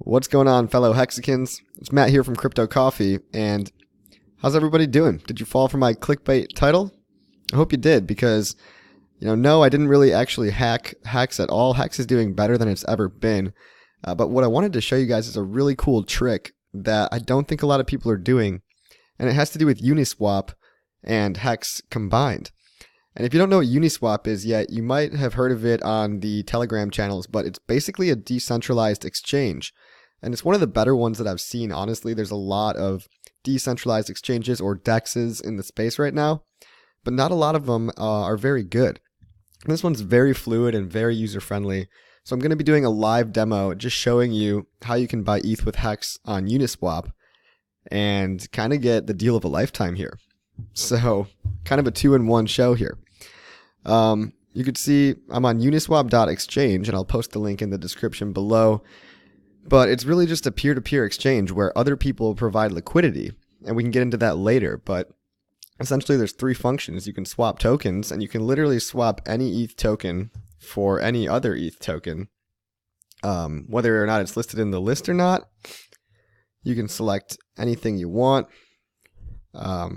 What's going on, fellow Hexicans? It's Matt here from Crypto Coffee, and how's everybody doing? Did you fall for my clickbait title? I hope you did, because, no, I didn't really actually hack Hex at all. Hex is doing better than it's ever been, but what I wanted to show you guys is a really cool trick that I don't think a lot of people are doing, and it has to do with Uniswap and Hex combined. And if you don't know what Uniswap is yet, you might have heard of it on the Telegram channels, but it's basically a decentralized exchange. And it's one of the better ones that I've seen, honestly. There's a lot of decentralized exchanges or DEXs in the space right now, but not a lot of them are very good. And this one's very fluid and very user-friendly. So I'm going to be doing a live demo just showing you how you can buy ETH with Hex on Uniswap and kind of get the deal of a lifetime here. So kind of a two-in-one show here. You could see I'm on uniswap.exchange, and I'll post the link in the description below. But it's really just a peer-to-peer exchange where other people provide liquidity, and we can get into that later. But essentially there's three functions. You can swap tokens, and you can literally swap any ETH token for any other ETH token, whether or not it's listed in the list or not. You can select anything you want. I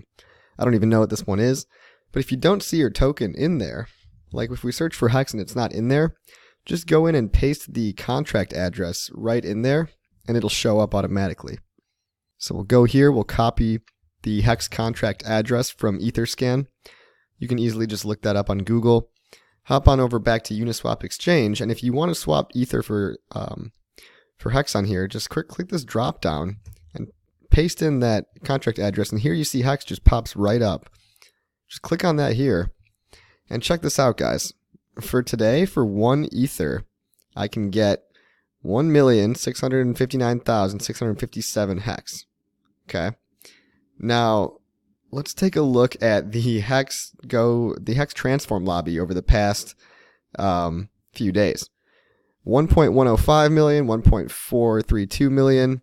don't even know what this one is. But if you don't see your token in there, like if we search for Hex and it's not in there, just go in and paste the contract address right in there, and it'll show up automatically. So we'll go here, we'll copy the Hex contract address from Etherscan. You can easily just look that up on Google. Hop on over back to Uniswap Exchange, and if you want to swap Ether for Hex on here, just click this drop down and paste in that contract address, and here you see Hex just pops right up. Just click on that here, and check this out, guys. For today, for 1 Ether, I can get 1,659,657 Hex. Okay. Now, let's take a look at the Hex transform lobby over the past few days. 1.105 million, 1.432 million,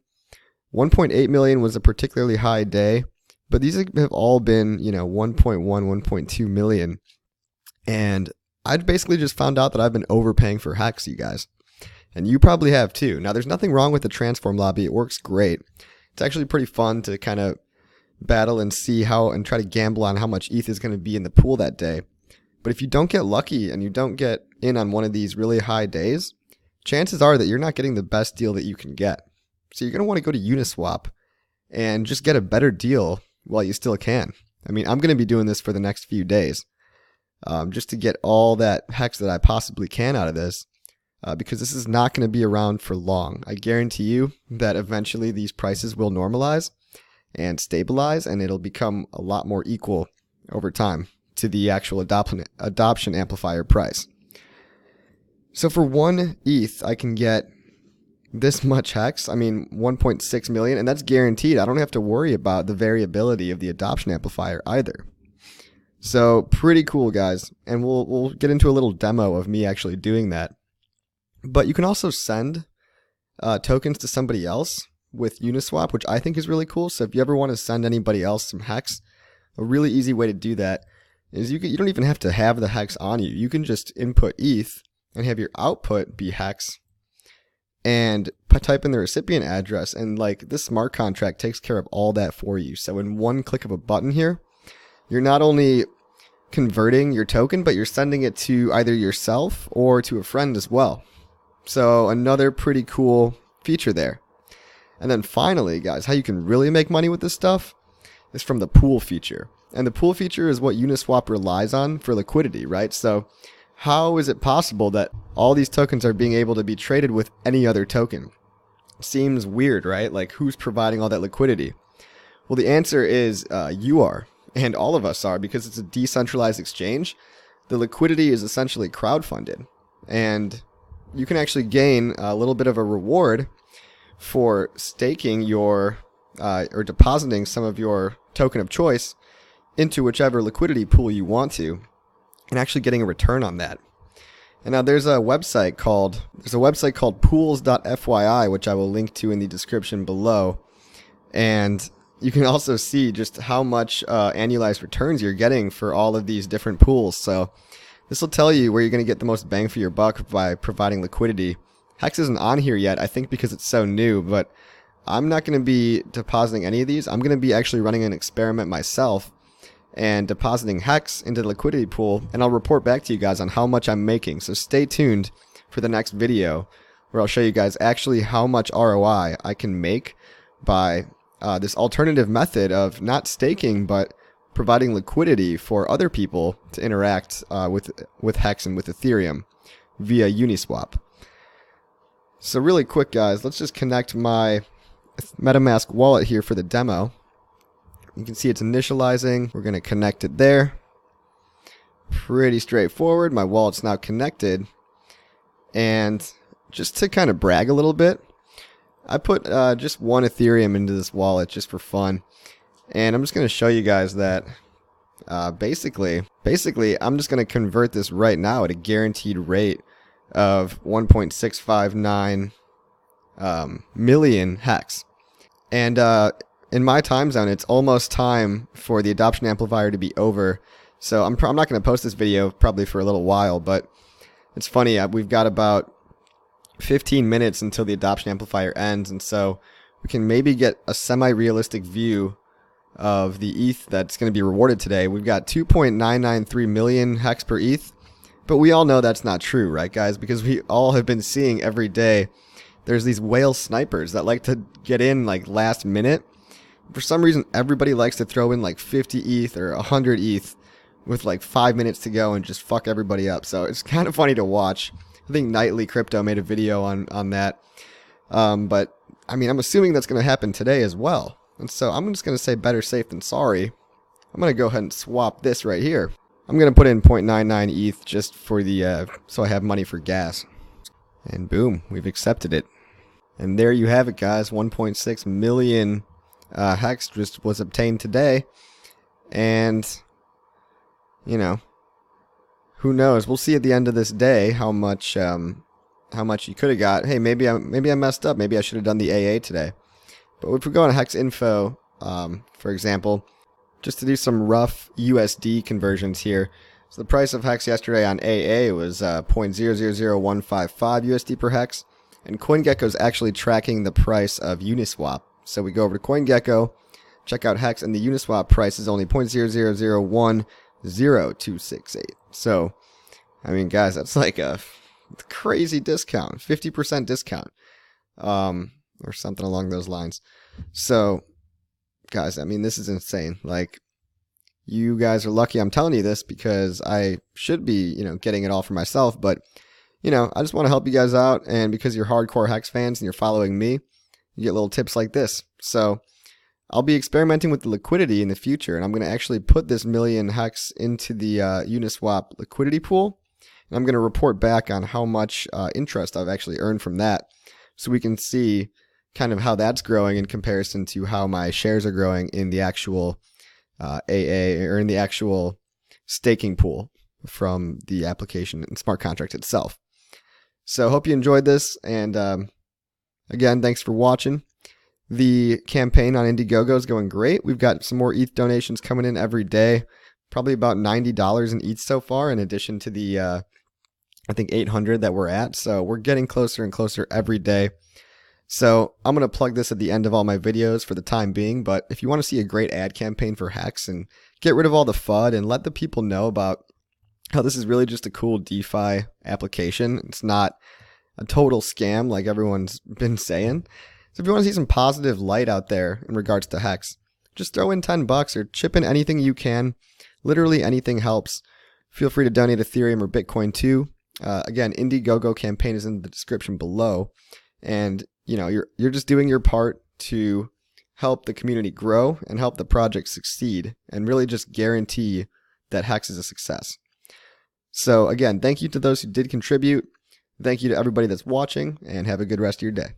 1.8 million was a particularly high day. But these have all been, 1.1, 1.2 million. And I basically just found out that I've been overpaying for Hex, you guys. And you probably have too. Now, there's nothing wrong with the transform lobby. It works great. It's actually pretty fun to kind of battle and see how and try to gamble on how much ETH is going to be in the pool that day. But if you don't get lucky and you don't get in on one of these really high days, chances are that you're not getting the best deal that you can get. So you're going to want to go to Uniswap and just get a better deal while you still can. I mean, I'm going to be doing this for the next few days just to get all that Hex that I possibly can out of this because this is not going to be around for long. I guarantee you that eventually these prices will normalize and stabilize, and it'll become a lot more equal over time to the actual adoption amplifier price. So for 1 ETH, I can get this much Hex, 1.6 million, and that's guaranteed. I don't have to worry about the variability of the adoption amplifier either. So pretty cool, guys, and we'll get into a little demo of me actually doing that. But you can also send tokens to somebody else with Uniswap, which I think is really cool. So if you ever want to send anybody else some Hex, a really easy way to do that is you don't even have to have the Hex on you. You can just input ETH and have your output be Hex, and type in the recipient address, and this smart contract takes care of all that for you. So in one click of a button here, you're not only converting your token, but you're sending it to either yourself or to a friend as well. So another pretty cool feature there. And then finally, guys, how you can really make money with this stuff is from the pool feature. And the pool feature is what Uniswap relies on for liquidity, right? So how is it possible that all these tokens are being able to be traded with any other token? Seems weird, right? Like, who's providing all that liquidity? Well, the answer is you are, and all of us are, because it's a decentralized exchange. The liquidity is essentially crowdfunded, and you can actually gain a little bit of a reward for staking your or depositing some of your token of choice into whichever liquidity pool you want to, and actually getting a return on that. And now there's a website called pools.fyi, which I will link to in the description below. And you can also see just how much annualized returns you're getting for all of these different pools. So this will tell you where you're going to get the most bang for your buck by providing liquidity Hex isn't on here yet, I think because it's so new, but I'm not going to be depositing any of these. I'm going to be actually running an experiment myself and depositing Hex into the liquidity pool, and I'll report back to you guys on how much I'm making. So stay tuned for the next video where I'll show you guys actually how much ROI I can make by this alternative method of not staking but providing liquidity for other people to interact with Hex and with Ethereum via Uniswap. So really quick, guys, let's just connect my MetaMask wallet here for the demo. You can see it's initializing. We're going to connect it there. Pretty straightforward. My wallet's now connected. And just to kind of brag a little bit, I put just one Ethereum into this wallet just for fun. And I'm just going to show you guys that basically, I'm just going to convert this right now at a guaranteed rate of 1.659 million Hex. And in my time zone, it's almost time for the adoption amplifier to be over. So I'm not going to post this video probably for a little while, but it's funny. We've got about 15 minutes until the adoption amplifier ends, and so we can maybe get a semi-realistic view of the ETH that's going to be rewarded today. We've got 2.993 million Hex per ETH, but we all know that's not true, right, guys? Because we all have been seeing every day there's these whale snipers that like to get in like last minute. For some reason, everybody likes to throw in like 50 ETH or 100 ETH with like 5 minutes to go and just fuck everybody up. So it's kind of funny to watch. I think Nightly Crypto made a video on that. But I mean, I'm assuming that's going to happen today as well. And so I'm just going to say better safe than sorry. I'm going to go ahead and swap this right here. I'm going to put in 0.99 ETH just for the so I have money for gas. And boom, we've accepted it. And there you have it, guys. 1.6 million Hex just was obtained today. And, you know, who knows? We'll see at the end of this day how much you could have got. Hey, maybe I messed up. Maybe I should have done the AA today. But if we go on Hex Info, for example, just to do some rough USD conversions here. So the price of Hex yesterday on AA was 0.000155 USD per Hex. And CoinGecko is actually tracking the price of Uniswap. So we go over to CoinGecko, check out Hex, and the Uniswap price is only 0.000100268. So, I mean, guys, that's like a crazy discount, 50% discount, or something along those lines. So, guys, I mean, this is insane. Like, you guys are lucky I'm telling you this because I should be, getting it all for myself, but I just want to help you guys out, and because you're hardcore Hex fans and you're following me, you get little tips like this. So I'll be experimenting with the liquidity in the future, and I'm going to actually put this million Hex into the Uniswap liquidity pool, and I'm going to report back on how much interest I've actually earned from that, so we can see kind of how that's growing in comparison to how my shares are growing in the actual AA, or in the actual staking pool from the application and smart contract itself. So hope you enjoyed this, and again, thanks for watching. The campaign on Indiegogo is going great. We've got some more ETH donations coming in every day, probably about $90 in ETH so far, in addition to the I think 800 that we're at. So we're getting closer and closer every day. So I'm going to plug this at the end of all my videos for the time being, but if you want to see a great ad campaign for Hex and get rid of all the FUD and let the people know about how this is really just a cool DeFi application, it's not a total scam like everyone's been saying. So if you want to see some positive light out there in regards to Hex, just throw in $10 or chip in anything you can. Literally anything helps. Feel free to donate Ethereum or Bitcoin too. Again, Indiegogo campaign is in the description below. And you're just doing your part to help the community grow and help the project succeed, and really just guarantee that Hex is a success. So again, thank you to those who did contribute. Thank you to everybody that's watching, and have a good rest of your day.